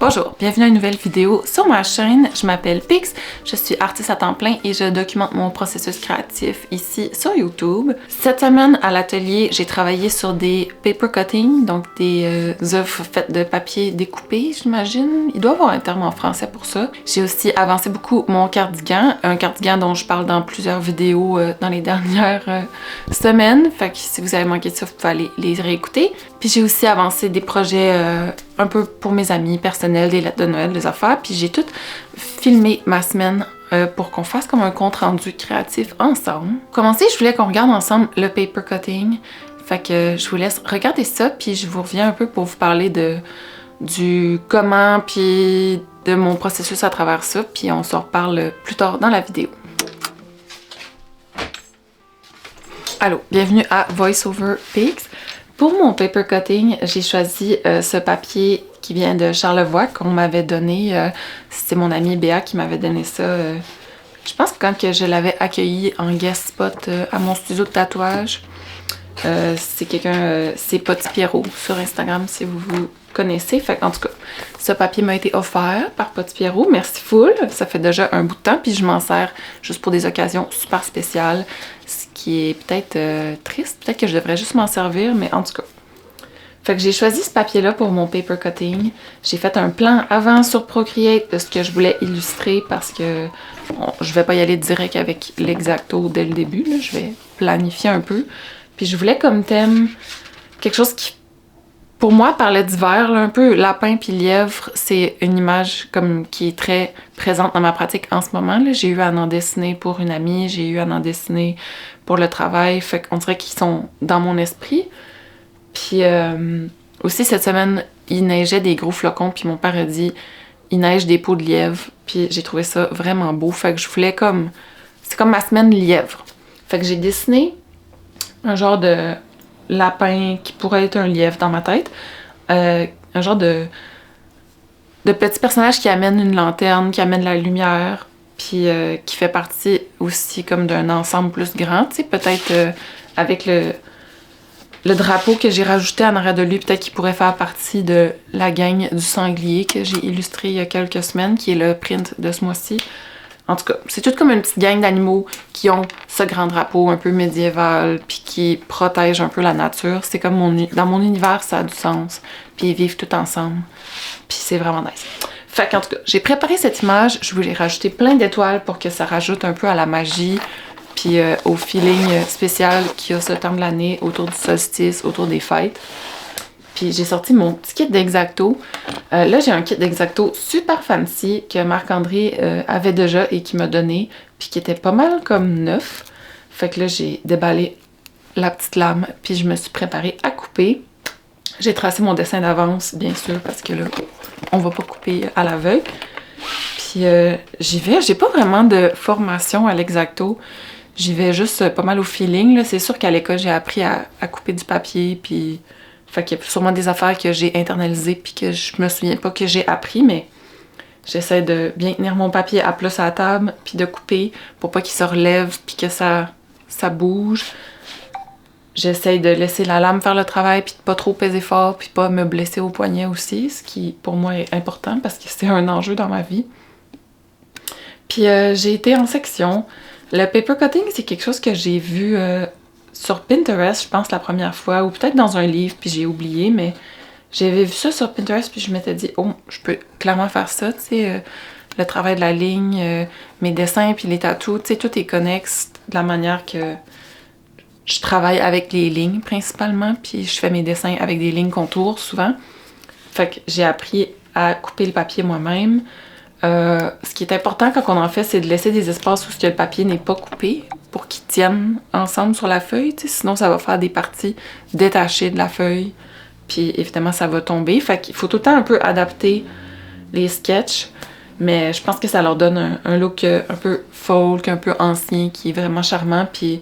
Bonjour, bienvenue à une nouvelle vidéo sur ma chaîne. Je m'appelle Pix, je suis artiste à temps plein et je documente mon processus créatif ici sur YouTube. Cette semaine à l'atelier, j'ai travaillé sur des paper cutting, donc des œuvres faites de papier découpé, j'imagine. Il doit y avoir un terme en français pour ça. J'ai aussi avancé beaucoup mon cardigan, un cardigan dont je parle dans plusieurs vidéos dans les dernières semaines. Fait que si vous avez manqué de ça, vous pouvez aller les réécouter. Puis j'ai aussi avancé des projets un peu pour mes amis personnels, des lettres de Noël, des affaires. Puis j'ai tout filmé ma semaine pour qu'on fasse comme un compte rendu créatif ensemble. Pour commencer, je voulais qu'on regarde ensemble le paper cutting. Fait que je vous laisse regarder ça, puis je vous reviens un peu pour vous parler du comment, puis de mon processus à travers ça. Puis on se reparle plus tard dans la vidéo. Allô, bienvenue à VoiceOver Pix. Pour mon paper cutting, j'ai choisi ce papier qui vient de Charlevoix qu'on m'avait donné. C'est mon amie Béa qui m'avait donné ça. Je pense que quand je l'avais accueilli en guest spot à mon studio de tatouage. C'est quelqu'un, c'est Potti Pierrot sur Instagram si vous connaissez. Fait en tout cas, ce papier m'a été offert par Potti Pierrot. Merci full. Ça fait déjà un bout de temps, puis je m'en sers juste pour des occasions super spéciales. Ce qui est peut-être triste. Peut-être que je devrais juste m'en servir, mais en tout cas. Fait que j'ai choisi ce papier-là pour mon paper cutting. J'ai fait un plan avant sur Procreate de ce que je voulais illustrer parce que je vais pas y aller direct avec l'exacto dès le début. Là. Je vais planifier un peu. Puis je voulais comme thème quelque chose qui, pour moi, parlait d'hiver, un peu lapin puis lièvre. C'est une image comme qui est très présente dans ma pratique en ce moment. J'ai eu à en dessiner pour une amie, j'ai eu à en dessiner pour le travail. Fait qu'on dirait qu'ils sont dans mon esprit. Puis aussi cette semaine, il neigeait des gros flocons, puis mon père a dit il neige des peaux de lièvre. Puis j'ai trouvé ça vraiment beau. Fait que je voulais comme. C'est comme ma semaine lièvre. Fait que j'ai dessiné un genre de lapin qui pourrait être un lièvre dans ma tête. Un genre de petit personnage qui amène une lanterne, qui amène la lumière, puis qui fait partie aussi comme d'un ensemble plus grand, tu sais, peut-être avec le drapeau que j'ai rajouté en arrière de lui, peut-être qu'il pourrait faire partie de la gang du sanglier que j'ai illustré il y a quelques semaines, qui est le print de ce mois-ci. En tout cas, c'est tout comme une petite gang d'animaux qui ont ce grand drapeau un peu médiéval, puis qui protègent un peu la nature. C'est comme dans mon univers, ça a du sens. Puis ils vivent tout ensemble. Puis c'est vraiment nice. Fait qu'en tout cas, j'ai préparé cette image. Je voulais rajouter plein d'étoiles pour que ça rajoute un peu à la magie, puis au feeling spécial qu'il y a ce temps de l'année, autour du solstice, autour des fêtes. Puis j'ai sorti mon petit kit d'Exacto. Là, j'ai un kit d'Exacto super fancy que Marc-André avait déjà et qui m'a donné, puis qui était pas mal comme neuf. Fait que là, j'ai déballé la petite lame, puis je me suis préparée à couper. J'ai tracé mon dessin d'avance, bien sûr, parce que là, on va pas couper à l'aveugle. Puis j'y vais. J'ai pas vraiment de formation à l'Exacto. J'y vais juste pas mal au feeling. Là. C'est sûr qu'à l'école, j'ai appris à couper du papier, puis... Fait qu'il y a sûrement des affaires que j'ai internalisées puis que je me souviens pas que j'ai appris, mais j'essaie de bien tenir mon papier à plat sur la table puis de couper pour pas qu'il se relève puis que ça bouge. J'essaie de laisser la lame faire le travail puis de pas trop peser fort puis pas me blesser au poignet aussi, ce qui pour moi est important parce que c'est un enjeu dans ma vie. Puis j'ai été en section. Le paper cutting, c'est quelque chose que j'ai vu... sur Pinterest, je pense, la première fois, ou peut-être dans un livre, puis j'ai oublié, mais j'avais vu ça sur Pinterest, puis je m'étais dit, oh, je peux clairement faire ça, tu sais, le travail de la ligne, mes dessins, puis les tatous, tu sais, tout est connexe de la manière que je travaille avec les lignes, principalement, puis je fais mes dessins avec des lignes contours, souvent. Fait que j'ai appris à couper le papier moi-même. Ce qui est important quand on en fait, c'est de laisser des espaces où le papier n'est pas coupé pour qu'ils tiennent ensemble sur la feuille, sinon ça va faire des parties détachées de la feuille, puis évidemment ça va tomber. Fait qu'il faut tout le temps un peu adapter les sketchs, mais je pense que ça leur donne un look un peu folk, un peu ancien, qui est vraiment charmant, puis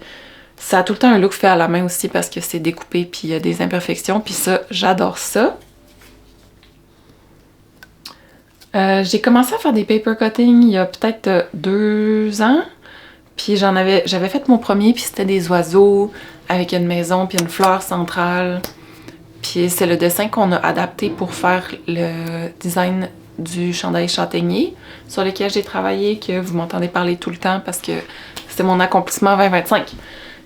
ça a tout le temps un look fait à la main aussi parce que c'est découpé, puis il y a des imperfections, puis ça, j'adore ça. J'ai commencé à faire des paper cutting il y a peut-être 2 ans. Puis j'avais fait mon premier, puis c'était des oiseaux avec une maison, puis une fleur centrale. Puis c'est le dessin qu'on a adapté pour faire le design du chandail châtaignier sur lequel j'ai travaillé, que vous m'entendez parler tout le temps parce que c'était mon accomplissement 2025.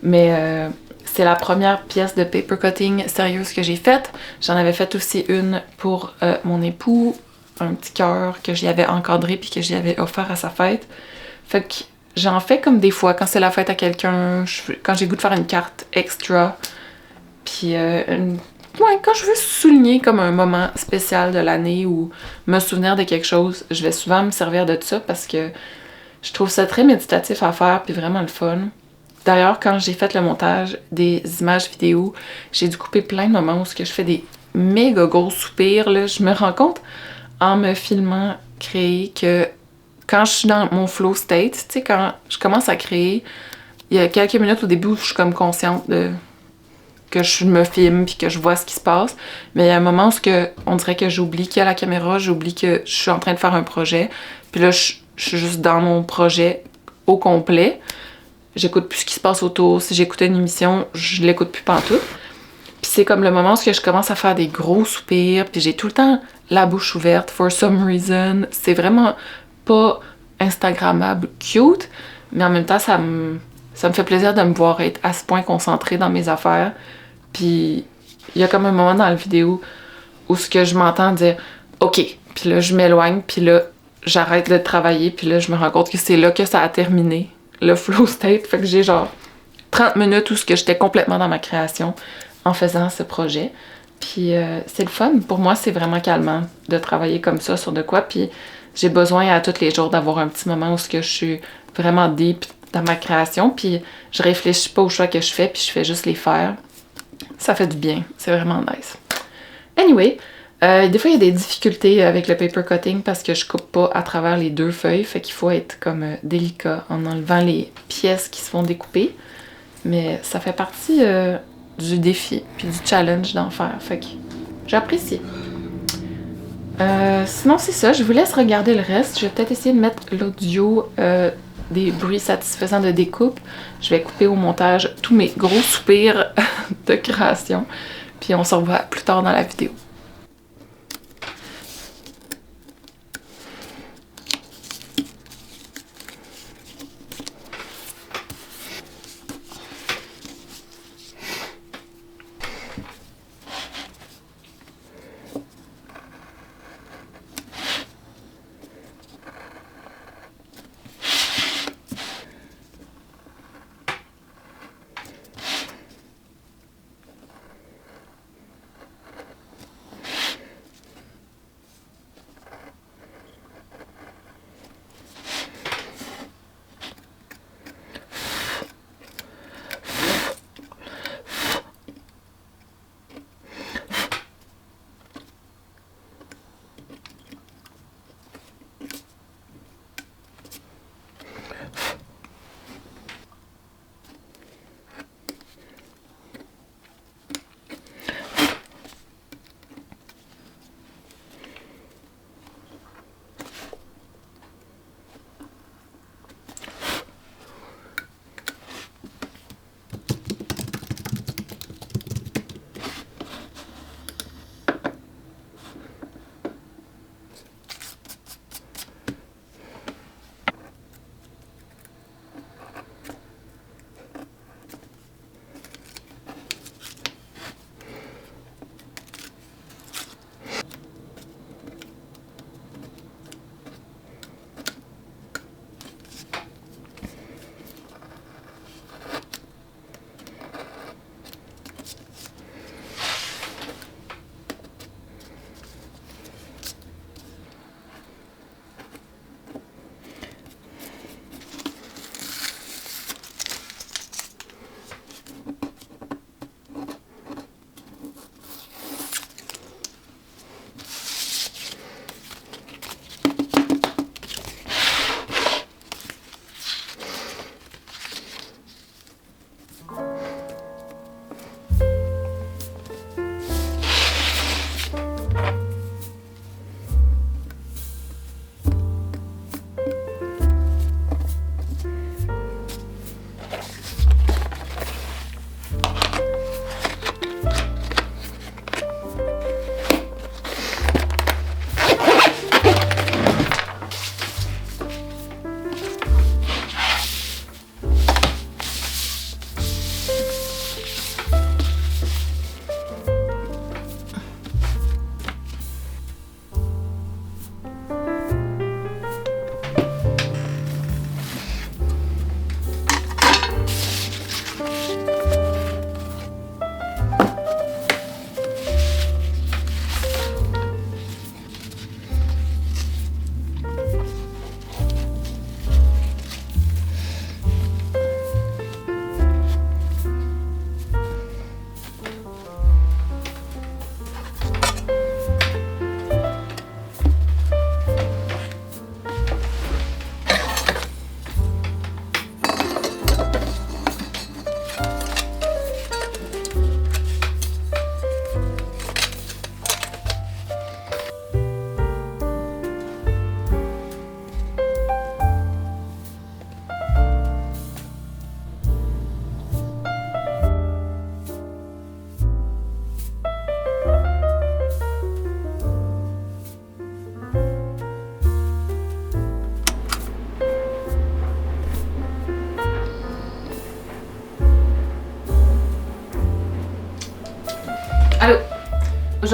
Mais c'est la première pièce de paper cutting sérieuse que j'ai faite. J'en avais fait aussi une pour mon époux, un petit cœur que j'y avais encadré puis que j'y avais offert à sa fête. Fait que j'en fais comme des fois quand c'est la fête à quelqu'un, quand j'ai goût de faire une carte extra, puis ouais, quand je veux souligner comme un moment spécial de l'année ou me souvenir de quelque chose, je vais souvent me servir de ça parce que je trouve ça très méditatif à faire puis vraiment le fun. D'ailleurs, quand j'ai fait le montage des images vidéo, j'ai dû couper plein de moments où je fais des méga gros soupirs. Là. Je me rends compte en me filmant créer que quand je suis dans mon flow state, tu sais, quand je commence à créer, il y a quelques minutes au début où je suis comme consciente de que je me filme puis que je vois ce qui se passe. Mais il y a un moment où on dirait que j'oublie qu'il y a la caméra, j'oublie que je suis en train de faire un projet. Puis là, je suis juste dans mon projet au complet. J'écoute plus ce qui se passe autour. Si j'écoutais une émission, je l'écoute plus pantoute. Puis c'est comme le moment où je commence à faire des gros soupirs, puis j'ai tout le temps la bouche ouverte, for some reason. C'est vraiment pas Instagrammable cute, mais en même temps, ça me fait plaisir de me voir être à ce point concentrée dans mes affaires. Puis il y a comme un moment dans la vidéo où ce que je m'entends dire « OK », puis là, je m'éloigne, puis là, j'arrête de travailler, puis là, je me rends compte que c'est là que ça a terminé, le flow state. Fait que j'ai genre 30 minutes où j'étais complètement dans ma création en faisant ce projet. Puis c'est le fun. Pour moi, c'est vraiment calmant de travailler comme ça sur de quoi. Puis j'ai besoin à tous les jours d'avoir un petit moment où je suis vraiment deep dans ma création. Puis je réfléchis pas aux choix que je fais, puis je fais juste les faire. Ça fait du bien. C'est vraiment nice. Anyway, des fois, il y a des difficultés avec le paper cutting parce que je coupe pas à travers les deux feuilles. Fait qu'il faut être comme délicat en enlevant les pièces qui se font découper. Mais ça fait partie du défi puis du challenge d'en faire. Fait que j'apprécie. Sinon, c'est ça. Je vous laisse regarder le reste. Je vais peut-être essayer de mettre l'audio des bruits satisfaisants de découpe. Je vais couper au montage tous mes gros soupirs de création. Puis on se revoit plus tard dans la vidéo.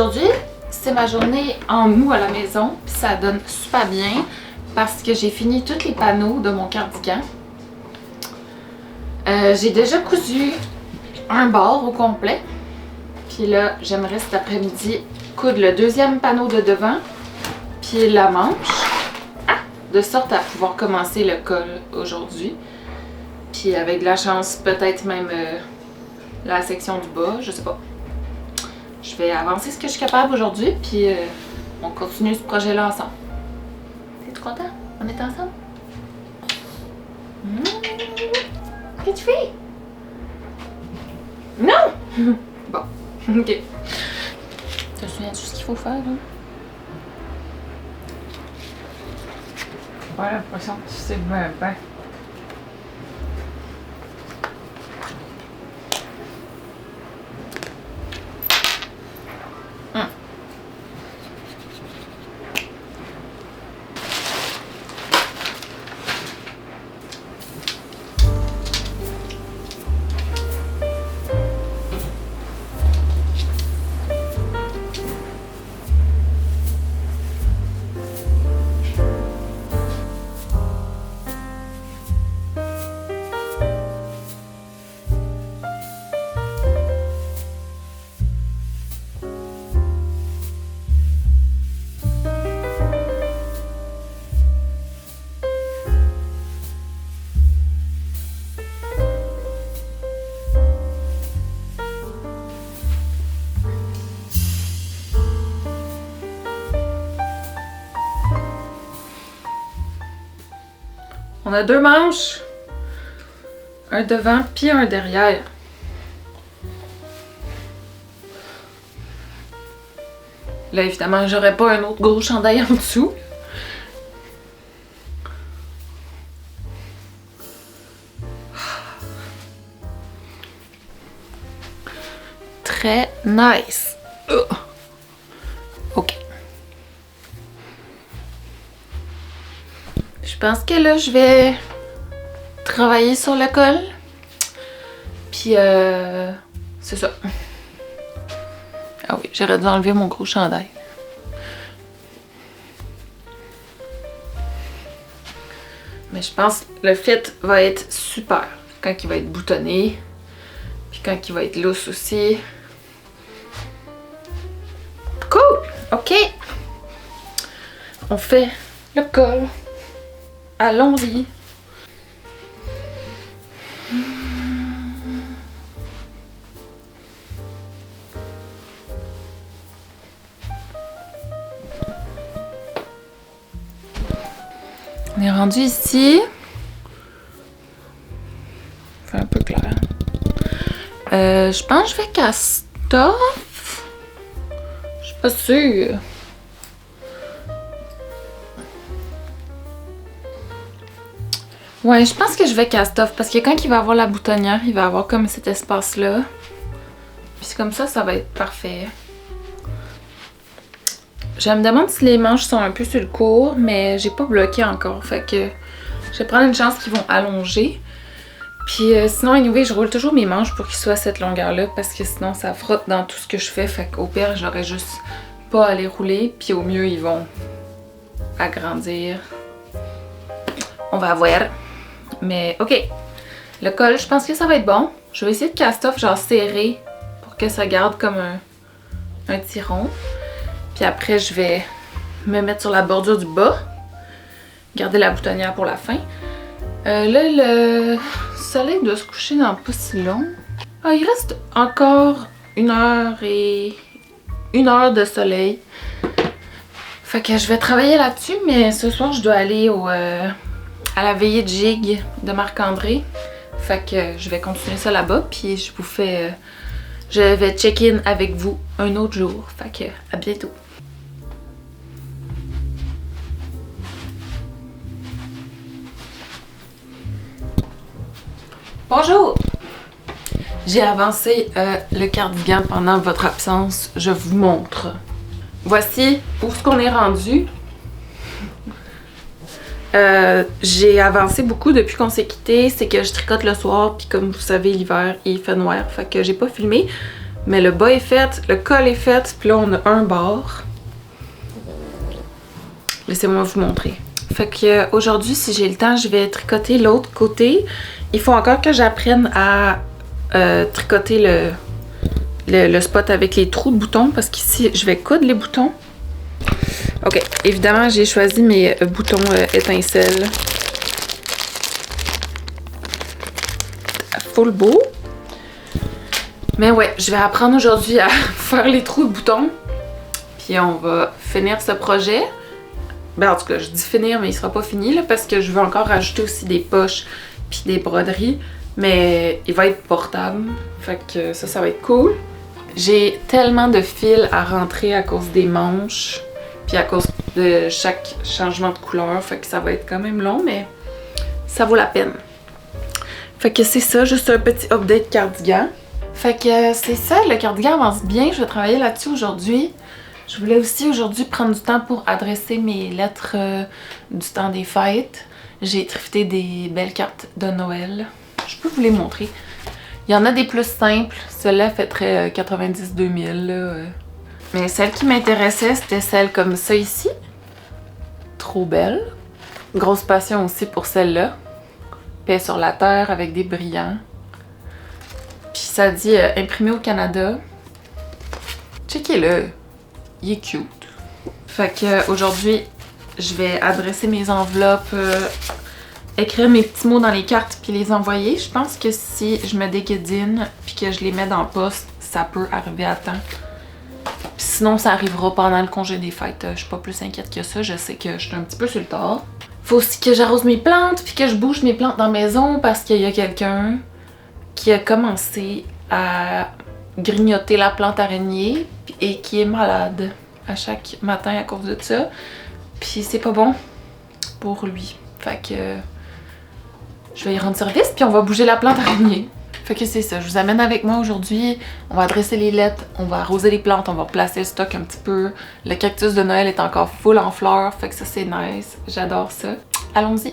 Aujourd'hui, c'est ma journée en mou à la maison, puis ça donne super bien parce que j'ai fini tous les panneaux de mon cardigan. J'ai déjà cousu un bord au complet, puis là, j'aimerais cet après-midi coudre le deuxième panneau de devant, puis la manche, de sorte à pouvoir commencer le col aujourd'hui. Puis avec de la chance, peut-être même la section du bas, je sais pas. Je vais avancer ce que je suis capable aujourd'hui, puis on continue ce projet-là ensemble. T'es content? On est ensemble? Qu'est-ce que tu fais? Non! Bon, ok. Tu te souviens de ce qu'il faut faire, là? J'ai l'impression que tu sais bien. On a deux manches, un devant puis un derrière. Là, évidemment, j'aurais pas un autre gros chandail en dessous. Très nice. Ok. Je pense que là, je vais travailler sur le col. Puis, c'est ça. Ah oui, j'aurais dû enlever mon gros chandail. Mais je pense que le fit va être super quand il va être boutonné. Puis quand il va être lousse aussi. Cool! Ok! On fait le col. Allons-y! On est rendu ici. Fait un peu clair. Je pense que je vais Castoff. Je suis pas sûre. Ouais, je pense que je vais Castoff parce que quand il va avoir la boutonnière, il va avoir comme cet espace-là. Puis comme ça va être parfait. Je me demande si les manches sont un peu sur le court, mais j'ai pas bloqué encore. Fait que je vais prendre une chance qu'ils vont allonger. Puis sinon, anyway, je roule toujours mes manches pour qu'ils soient à cette longueur-là parce que sinon, ça frotte dans tout ce que je fais. Fait qu'au pire, j'aurais juste pas à les rouler. Puis au mieux, ils vont agrandir. On va voir. Mais ok. Le col, je pense que ça va être bon. Je vais essayer de Castoff genre serré pour que ça garde comme un tiron. Puis après, je vais me mettre sur la bordure du bas. Garder la boutonnière pour la fin. Là, le soleil doit se coucher dans pas si long. Ah, il reste encore 1 heure de soleil. Fait que je vais travailler là-dessus, mais ce soir, je dois aller à la veillée de gigue de Marc-André. Fait que je vais continuer ça là-bas, puis je vous fais... je vais check-in avec vous un autre jour. Fait que à bientôt. Bonjour! J'ai avancé le cardigan pendant votre absence. Je vous montre. Voici où ce qu'on est rendu. J'ai avancé beaucoup depuis qu'on s'est quitté. C'est que je tricote le soir, puis comme vous savez, l'hiver, il fait noir. Fait que j'ai pas filmé. Mais le bas est fait, le col est fait, puis là on a un bord. Laissez-moi vous montrer. Fait que aujourd'hui, si j'ai le temps, je vais tricoter l'autre côté. Il faut encore que j'apprenne à tricoter le spot avec les trous de boutons parce qu'ici, je vais coudre les boutons. Ok, évidemment, j'ai choisi mes boutons étincelles. Full beau. Mais ouais, je vais apprendre aujourd'hui à faire les trous de boutons. Puis on va finir ce projet. Ben en tout cas, je dis finir, mais il sera pas fini là, parce que je veux encore rajouter aussi des poches puis des broderies. Mais il va être portable. Fait que ça va être cool. J'ai tellement de fils à rentrer à cause des manches. Puis à cause de chaque changement de couleur. Fait que ça va être quand même long, mais ça vaut la peine. Fait que c'est ça, juste un petit update cardigan. Fait que c'est ça, le cardigan avance bien. Je vais travailler là-dessus aujourd'hui. Je voulais aussi aujourd'hui prendre du temps pour adresser mes lettres du temps des fêtes. J'ai trifté des belles cartes de Noël. Je peux vous les montrer. Il y en a des plus simples. Celle-là fait très 90-2000. Mais celle qui m'intéressait, c'était celle comme ça ici. Trop belle. Grosse passion aussi pour celle-là. Paix sur la terre avec des brillants. Puis ça dit imprimé au Canada. Checkez-le. Il est cute. Fait que aujourd'hui, je vais adresser mes enveloppes, écrire mes petits mots dans les cartes puis les envoyer. Je pense que si je me déguédine puis que je les mets dans le poste, ça peut arriver à temps. Puis sinon, ça arrivera pendant le congé des fêtes. Je suis pas plus inquiète que ça. Je sais que je suis un petit peu sur le tard. Faut aussi que j'arrose mes plantes puis que je bouge mes plantes dans la maison parce qu'il y a quelqu'un qui a commencé à grignoter la plante araignée et qui est malade à chaque matin à cause de ça. Puis c'est pas bon pour lui. Fait que je vais y rendre service puis on va bouger la plante araignée. Fait que c'est ça, je vous amène avec moi aujourd'hui. On va adresser les lettres, on va arroser les plantes, on va placer le stock un petit peu. Le cactus de Noël est encore full en fleurs, fait que ça c'est nice. J'adore ça. Allons-y!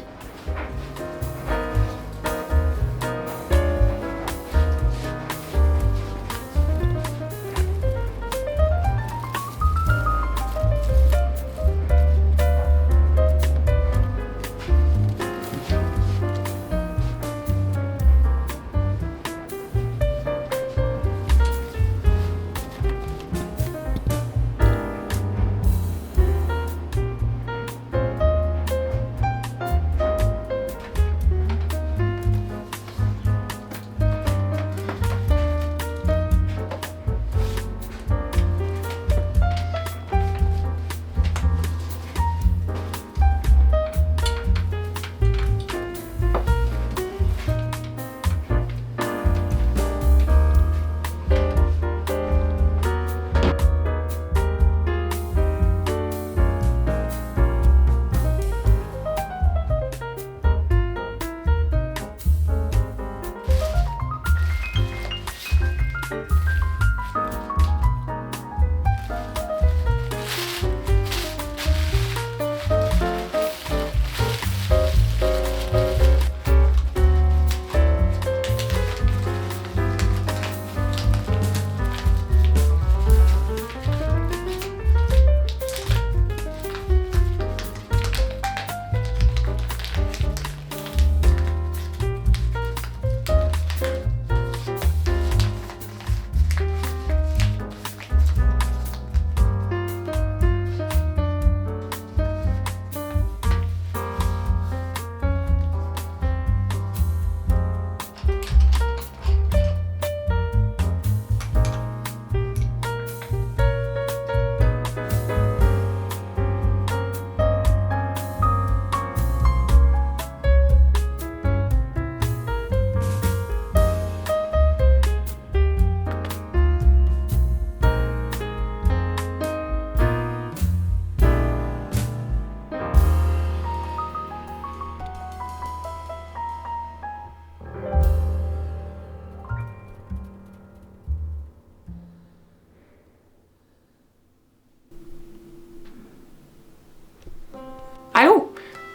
Allô?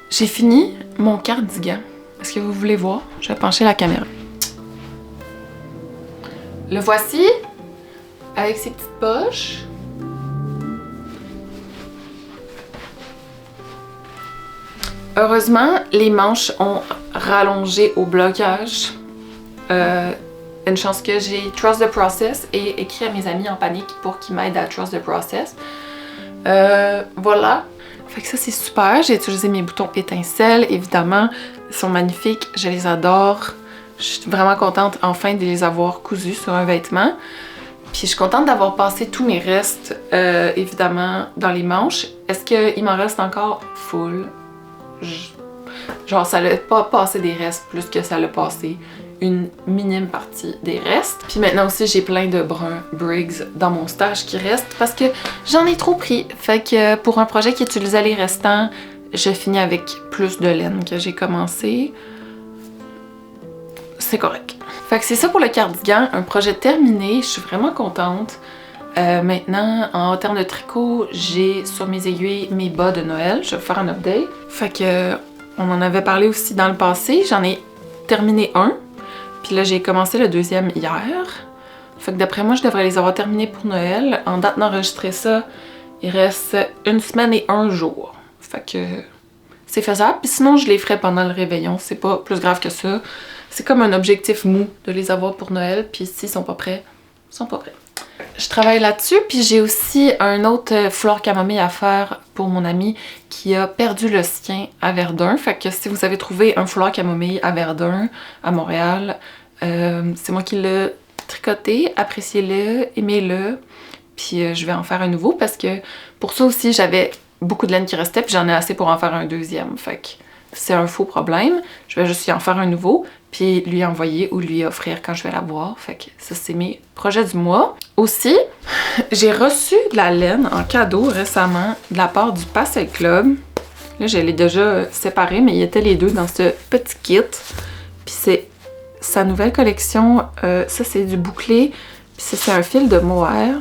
J'ai fini mon cardigan. Est-ce que vous voulez voir? Je vais pencher la caméra. Le voici. avec ses petites poches. Heureusement, les manches ont rallongé au blocage. Une chance que j'ai Trust the Process et écrit à mes amis en panique pour qu'ils m'aident à Trust the Process. Voilà. Fait que ça, c'est super. J'ai utilisé mes boutons étincelles, évidemment. Ils sont magnifiques. Je les adore. Je suis vraiment contente, enfin, de les avoir cousus sur un vêtement. Puis je suis contente d'avoir passé tous mes restes, évidemment, dans les manches. Est-ce qu'il m'en reste encore full? Genre, ça l'a pas passé des restes plus que ça l'a passé une minime partie des restes. Puis maintenant aussi, j'ai plein de bruns Briggs dans mon stash qui restent parce que j'en ai trop pris. Fait que pour un projet qui utilisait les restants, je finis avec plus de laine que j'ai commencé. C'est correct. Fait que c'est ça pour le cardigan, un projet terminé, je suis vraiment contente. Maintenant, en termes de tricot, j'ai sur mes aiguilles mes bas de Noël. Je vais faire un update. Fait que on en avait parlé aussi dans le passé. J'en ai terminé un. Puis là, j'ai commencé le deuxième hier. Fait que d'après moi, je devrais les avoir terminés pour Noël. En date d'enregistrer ça, il reste 1 semaine et 1 jour. Fait que c'est faisable. Puis sinon, je les ferai pendant le réveillon. C'est pas plus grave que ça. C'est comme un objectif mou de les avoir pour Noël. Puis s'ils sont pas prêts, ils sont pas prêts. Je travaille là-dessus, puis j'ai aussi un autre foulard camomille à faire pour mon ami qui a perdu le sien à Verdun. Fait que si vous avez trouvé un foulard camomille à Verdun, à Montréal, c'est moi qui l'ai tricoté. Appréciez-le, aimez-le, puis je vais en faire un nouveau parce que pour ça aussi, j'avais beaucoup de laine qui restait, puis j'en ai assez pour en faire un deuxième. Fait que c'est un faux problème. Je vais juste y en faire un nouveau, puis lui envoyer ou lui offrir quand je vais l'avoir. Fait que ça, c'est mes projets du mois. Aussi, j'ai reçu de la laine en cadeau récemment de la part du Pastel Club. Là, je l'ai déjà séparé, mais il y était les deux dans ce petit kit. Puis c'est sa nouvelle collection. Ça, c'est du bouclé. Puis ça, c'est un fil de mohair.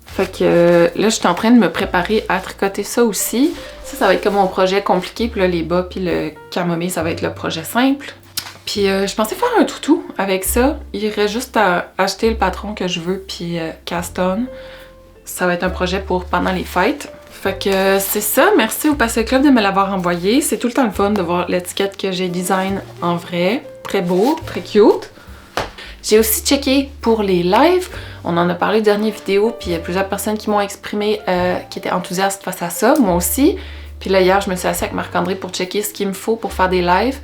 Fait que là, je suis en train de me préparer à tricoter ça aussi. Ça va être comme mon projet compliqué. Puis là, les bas puis le camomille, ça va être le projet simple. Puis je pensais faire un toutou avec ça. Il irait juste à acheter le patron que je veux puis cast on. Ça va être un projet pour pendant les fêtes. Fait que c'est ça. Merci au Pastel Club de me l'avoir envoyé. C'est tout le temps le fun de voir l'étiquette que j'ai design en vrai. Très beau, très cute. J'ai aussi checké pour les lives. On en a parlé dans la dernière vidéo, puis il y a plusieurs personnes qui m'ont exprimé qui étaient enthousiastes face à ça, moi aussi. Puis là, hier, je me suis assise avec Marc-André pour checker ce qu'il me faut pour faire des lives.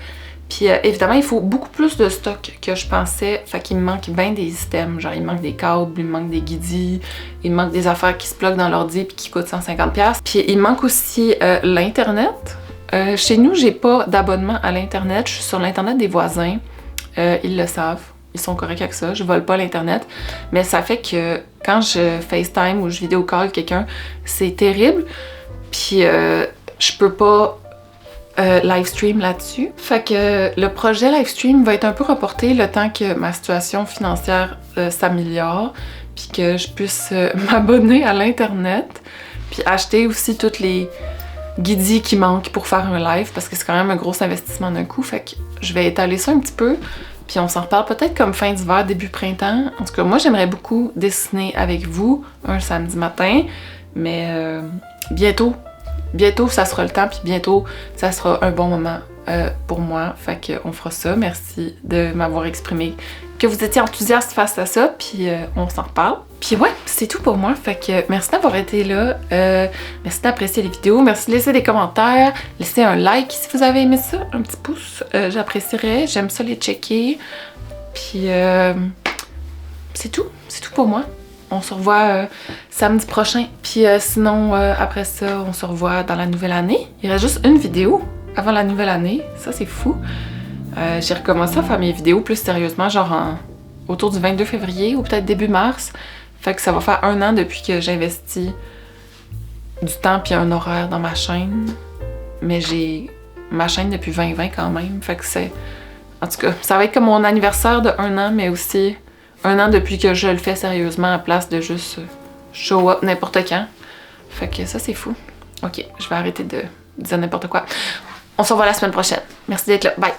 Puis évidemment, il faut beaucoup plus de stock que je pensais. Fait qu'il me manque bien des items. Genre, il me manque des câbles, il me manque des guidis, il me manque des affaires qui se pluguent dans l'ordi puis qui coûtent 150$. Puis il me manque aussi l'Internet. Chez nous, j'ai pas d'abonnement à l'Internet. Je suis sur l'Internet des voisins. Ils le savent. Ils sont corrects avec ça. Je vole pas l'Internet. Mais ça fait que quand je FaceTime ou je vidéo call quelqu'un, c'est terrible. Puis je peux pas live stream là-dessus. Fait que le projet live stream va être un peu reporté le temps que ma situation financière s'améliore. Puis que je puisse m'abonner à l'Internet. Puis acheter aussi toutes les guidis qui manquent pour faire un live. Parce que c'est quand même un gros investissement d'un coup. Fait que je vais étaler ça un petit peu. Puis on s'en reparle peut-être comme fin d'hiver, début printemps. En tout cas, moi, j'aimerais beaucoup dessiner avec vous un samedi matin. Mais bientôt, ça sera le temps. Puis bientôt, ça sera un bon moment pour moi. Fait qu'on fera ça. Merci de m'avoir exprimé que vous étiez enthousiaste face à ça. Puis on s'en reparle. Puis ouais, c'est tout pour moi. Fait que merci d'avoir été là. Merci d'apprécier les vidéos. Merci de laisser des commentaires. Laissez un like si vous avez aimé ça. Un petit pouce. J'apprécierais. J'aime ça les checker. Puis c'est tout. C'est tout pour moi. On se revoit samedi prochain. Puis sinon, après ça, on se revoit dans la nouvelle année. Il reste juste une vidéo avant la nouvelle année. Ça, c'est fou. J'ai recommencé à faire mes vidéos plus sérieusement, genre autour du 22 février ou peut-être début mars. Fait que ça va faire 1 an depuis que j'investis du temps puis un horaire dans ma chaîne. Mais j'ai ma chaîne depuis 2020 quand même. Fait que c'est... En tout cas, ça va être comme mon anniversaire de 1 an, mais aussi 1 an depuis que je le fais sérieusement à place de juste show up n'importe quand. Fait que ça, c'est fou. Ok, je vais arrêter de dire n'importe quoi. On se revoit la semaine prochaine. Merci d'être là. Bye!